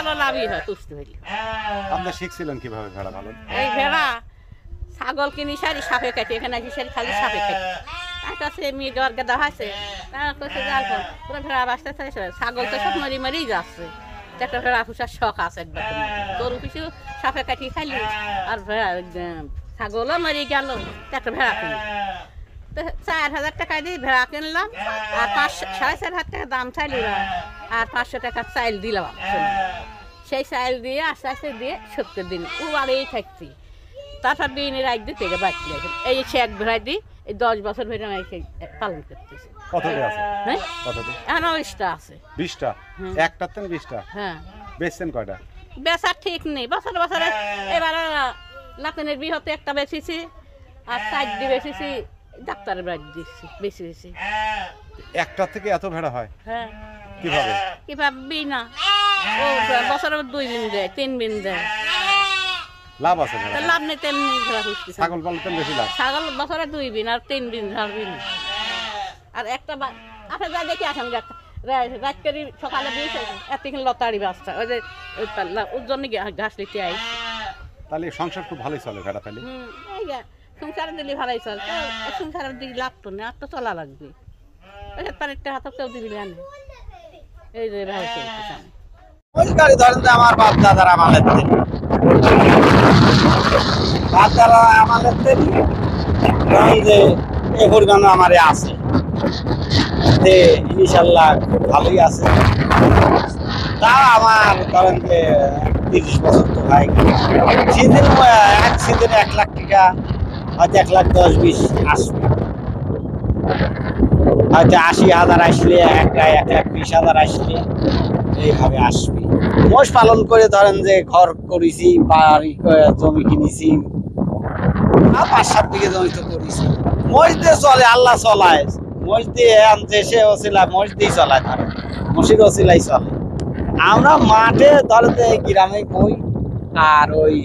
ভালো লাভই হয় পুষতে পারি। আপনি শিখছিলেন কিভাবে ভেড়া পালন? এই ভেড়া ছাগল কিনি সারি সাপে কাটি, এখানে আসি সারি খালি সাপে কাটি। তার কাছে মেয়ে গড় গেদা হয়েছে, তার কাছে জাল পুরো ভেড়া বাঁচতে চাইছে। ছাগল তো সব মরি মরেই যাচ্ছে। একটা ভেড়া পুষার শখ আছে একবার, গরু পিছু সাপে কাটি খাইলি আর ভেড়া ছাগলও মরে গেল, একটা ভেড়া কিনি। 4,000 টাকা দিয়ে ভেড়া কিনলাম, আর 4,500 টাকা দাম চাইল, আর 500 টাকা চাইল দিলাম। সেই চাইল দিয়ে আস্তে আস্তে দিয়ে 70 দিন ও আরেই থাকছি। তারপর বিনের রাখ দিয়ে থেকে বাঁচলে এই এক ভেড়া দিই, এই 10 বছর ভেড়া পালন করতেছি। কতটি আছে? হ্যাঁ, কতটি? এখন 20টা আছে। 20টা? একটাতে 20টা? হ্যাঁ। বেচছেন কয়টা? বেচা ঠিক নেই, বছরে বছরে এবার লাতিনের বিহতে একটা বেচেছি, আর 4 বেচেছি, ডাক্তারের বাড়ি দিচ্ছি বেশি। একটা থেকে এত ভেড়া হয়? হ্যাঁ। কিভাবে? কিভাবে না, ও বছরে 2 দিন দেয়, 3 দিন দেয়। লাভ আছে ভেড়া? লাভ নেই, তেমনি ভেড়া পুষতে। ছাগল পালতে বেশি লাভ? ছাগল বছরে 2 দিন আর 3 দিন ঝাড়বি না। আর একটা আপনি যা দেখি আসেন রাত করি সকালে দিয়েছে এতক্ষণ লতাড়ি বাচ্চা, ওই যে ওর জন্য ঘাস লিখতে আইছি। তাহলে সংসার খুব ভালোই চলে ভেড়া পালি? এই সংসারে দিলে ভালোই চল, সংসারের দিকে লাগতো না, আর তো চলা লাগবে। ওই একটা হাত কেউ দিবি না, এই যে ভালো চলতেছে। ওই গাড়ি ধরেন যে আমার বাপ দাদার আমাদের যে এগুর গান আমারে আছে, ইনশাল্লাহ খুব ভালোই আছে। তা আমার ধরেন যে 30 বছর তো হয়। সিজন এক সিজনে 1 লাখ টাকা, হয়তো 1,10,20 আসবে, হয়তো 80,000 আসলে, 1,20,000 আসলে এইভাবে আসবে। মোষ পালন করে ধরেন যে ঘর করেছি, বাড়ি জমি কিনেছি, 5-7 বিঘে জমি তো করেছি। মোষ দিয়ে চলে, আল্লাহ চলায়। মোষ দিয়ে দেশে ওসিলা মোষ দিয়ে চলায়, ধরেন মোষের ওসিলাই চলে। আমরা মাঠে ধরেন যে গ্রামে বই, আর ওই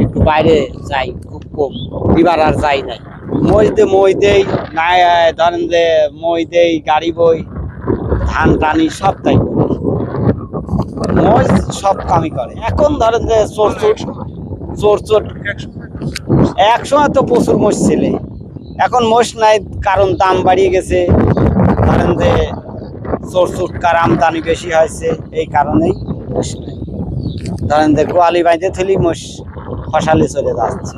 একটু বাইরে যাই খুব কম, এবার আর যাই নাই। মই দেই না, ধরেন যে মই দেই, গাড়ি বই, ধান টানি সব তাই করি, মই সব কামই করে। এখন ধরেন যে চোর এক সময় তো প্রচুর মোষ ছিল, এখন মোষ নাই, কারণ দাম বাড়িয়ে গেছে। ধরেন যে চোরকার আমদানি বেশি হয়েছে, এই কারণেই মোষ নাই। ধরেন যে গোয়ালি বাইতে থলি মোষ ফসালে চলে যাচ্ছে।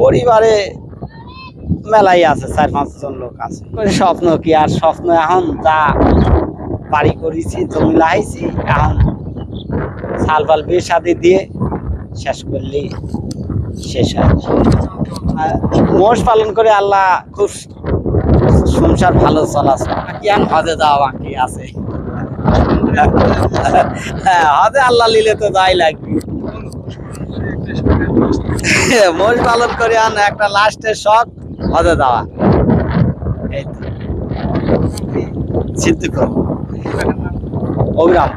পরিবারে মেলাই আছে, 4-5 জন লোক আছে। স্বপ্ন কি আর স্বপ্ন, এখন যা বাড়ি করেছি, জমি লাগাইছি, এখন সাল ফাল বিয়ে শাদি দিয়ে শেষ করলেই শেষ হয়। মোষ পালন করে আল্লাহ খুব সংসার ভালো চলাচল। কি আর হজে যাওয়া বাকি আছে, হ্যাঁ হজে আল্লাহ নিলে তো যাই লাগবে। মোষ পালন করে আন একটা লাস্টের শখ হজে যাওয়া, এই তো সিদ্ধ অবিরাম।